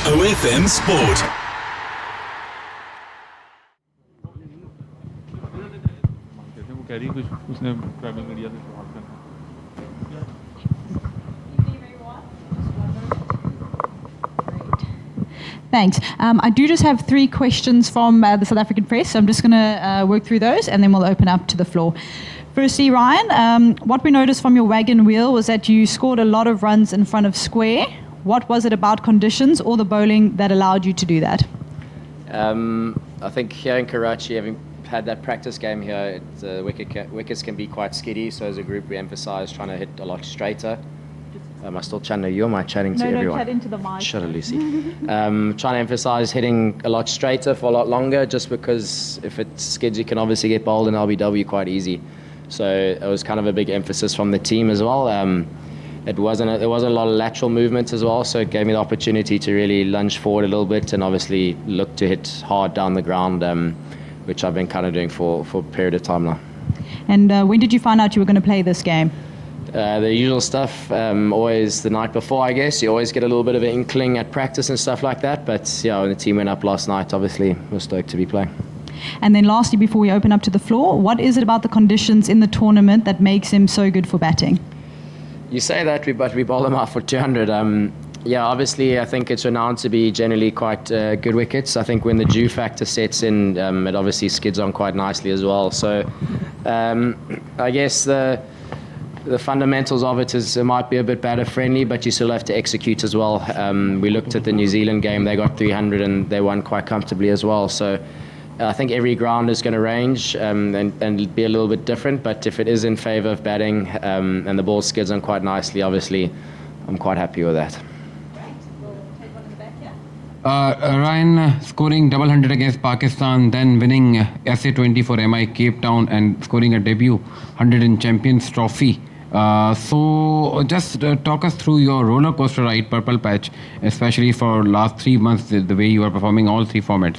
OFM Sport. Thanks. I do just have 3 questions from the South African press, so I'm just going to work through those and then we'll open up to the floor. Firstly, Ryan, what we noticed from your wagon wheel was that you scored a lot of runs in front of square. What was it about conditions or the bowling that allowed you to do that? I think here in Karachi, having had that practice game here, the wickets can be quite skiddy, so as a group we emphasise trying to hit a lot straighter. Am I still chatting to you or am I chatting to everyone? No, chat into the mic. Shut up, Lucy. Trying to emphasise hitting a lot straighter for a lot longer, just because if it skids, you can obviously get bowled in LBW quite easy. So it was kind of a big emphasis from the team as well. There wasn't a lot of lateral movement as well, so it gave me the opportunity to really lunge forward a little bit and obviously look to hit hard down the ground, which I've been kind of doing for a period of time now. And when did you find out you were going to play this game? The usual stuff, always the night before, I guess. You always get a little bit of an inkling at practice and stuff like that. But yeah, when the team went up last night, obviously, we're stoked to be playing. And then lastly, before we open up to the floor, what is it about the conditions in the tournament that makes him so good for batting? You say that, but we bowl them out for 200. Yeah, obviously, I think it's renowned to be generally quite good wickets. I think when the dew factor sets in, it obviously skids on quite nicely as well. So I guess the fundamentals of it is it might be a bit batter friendly, but you still have to execute as well. We looked at the New Zealand game, they got 300 and they won quite comfortably as well. So I think every ground is going to range and be a little bit different, but if it is in favour of batting and the ball skids on quite nicely, obviously I'm quite happy with that. Ryan scoring double hundred against Pakistan, then winning SA20 for MI Cape Town and scoring a debut 100 in Champions Trophy. So just talk us through your roller coaster ride, Purple Patch, especially for last 3 months, the way you are performing all 3 formats.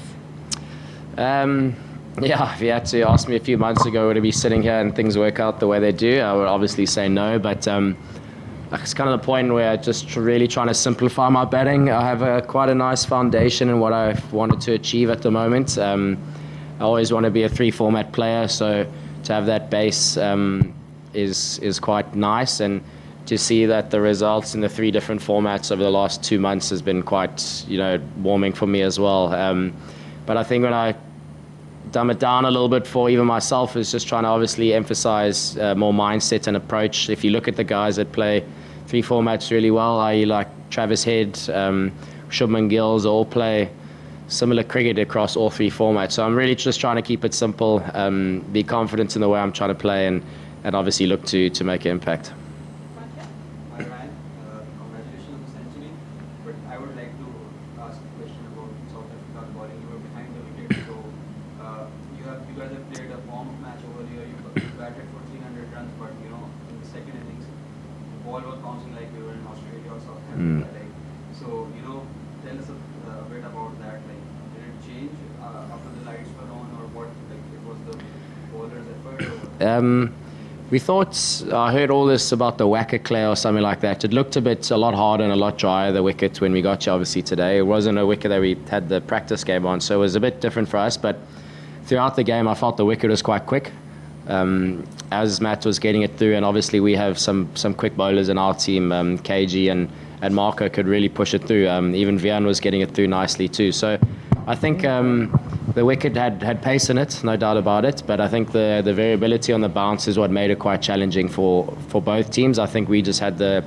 Yeah, if you had to ask me a few months ago, would I be sitting here and things work out the way they do, I would obviously say no, but it's kind of the point where I'm just really trying to simplify my batting. I have quite a nice foundation in what I've wanted to achieve at the moment. I always want to be a 3-format player, so to have that base is quite nice, and to see that the results in the 3 different formats over the last 2 months has been quite, warming for me as well. But I think when I dumb it down a little bit for even myself is just trying to obviously emphasize more mindset and approach. If you look at the guys that play 3 formats really well, i.e. like Travis Head, Shubman Gills, all play similar cricket across all 3 formats. So I'm really just trying to keep it simple, be confident in the way I'm trying to play, and obviously look to make an impact. Hi Ryan, congratulations on the century, but I would like to ask a question about South African bowling. You were behind the wicket, so you guys have played a warm match over here. You batted for 300 runs, but in the second innings, the ball was bouncing like you were in Australia or South Africa. So tell us a bit about that. Like, did it change after the lights were on, or what? Like, it was the bowler's effort? We thought, I heard all this about the whacker clay or something like that. It looked a lot harder and a lot drier, the wicket, when we got here, obviously, today. It wasn't a wicket that we had the practice game on, so it was a bit different for us. But throughout the game, I felt the wicket was quite quick. As Matt was getting it through, and obviously we have some quick bowlers in our team, KG and Marco could really push it through. Even Vian was getting it through nicely too. So I think the wicket had pace in it, no doubt about it, but I think the variability on the bounce is what made it quite challenging for both teams. I think we just had the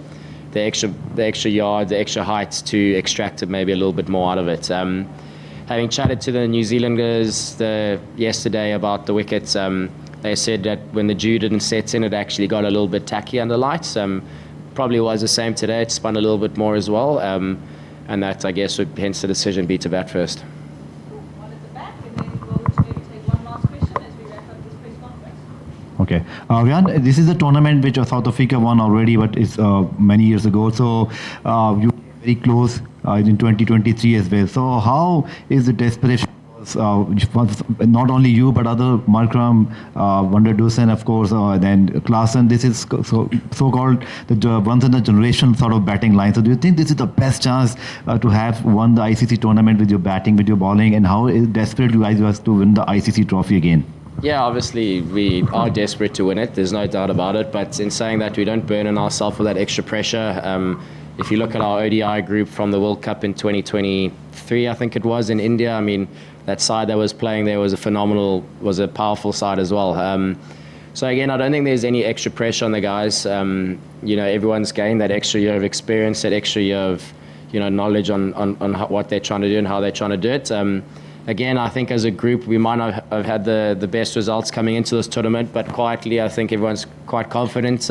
extra yard, the extra height to extract maybe a little bit more out of it. Having chatted to the New Zealanders yesterday about the wickets, they said that when the dew didn't set in, it actually got a little bit tacky under lights. Probably was the same today. It spun a little bit more as well, and that, I guess, would hence the decision be to bat first. One at the back, and then we'll maybe take one last question as we wrap up this press conference. Okay. Vian, this is a tournament which South Africa won already, but it's many years ago. So you were very close in 2023 as well. So how is the desperation Not only you, but other Markram, Wonder Dusen, of course, then Klaassen. This is so-called the once in a generation sort of batting line. So do you think this is the best chance to have won the ICC tournament with your batting, with your bowling, and how desperate you guys was to win the ICC trophy again? Yeah, obviously we are desperate to win it. There's no doubt about it. But in saying that, we don't burden ourselves with that extra pressure. If you look at our ODI group from the World Cup in 2023, I think it was, in India, I mean, that side that was playing there was a powerful side as well. So again, I don't think there's any extra pressure on the guys. Everyone's gained that extra year of experience, that extra year of knowledge on what they're trying to do and how they're trying to do it. Again, I think as a group, we might not have had the best results coming into this tournament, but quietly, I think everyone's quite confident.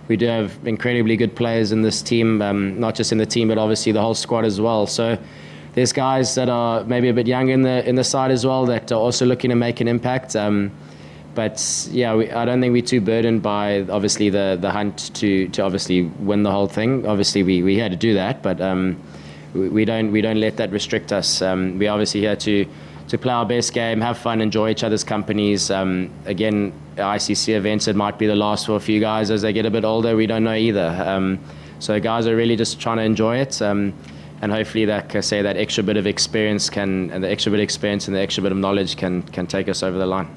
We do have incredibly good players in this team, not just in the team, but obviously the whole squad as well. So there's guys that are maybe a bit younger in the side as well that are also looking to make an impact. But yeah, I don't think we're too burdened by obviously the hunt to obviously win the whole thing. Obviously, we had to do that, but we don't let that restrict us. We're obviously here to play our best game, have fun, enjoy each other's companies. Again, ICC events, it might be the last for a few guys as they get a bit older. We don't know either. So guys are really just trying to enjoy it, and hopefully that extra bit of experience and the extra bit of knowledge can take us over the line.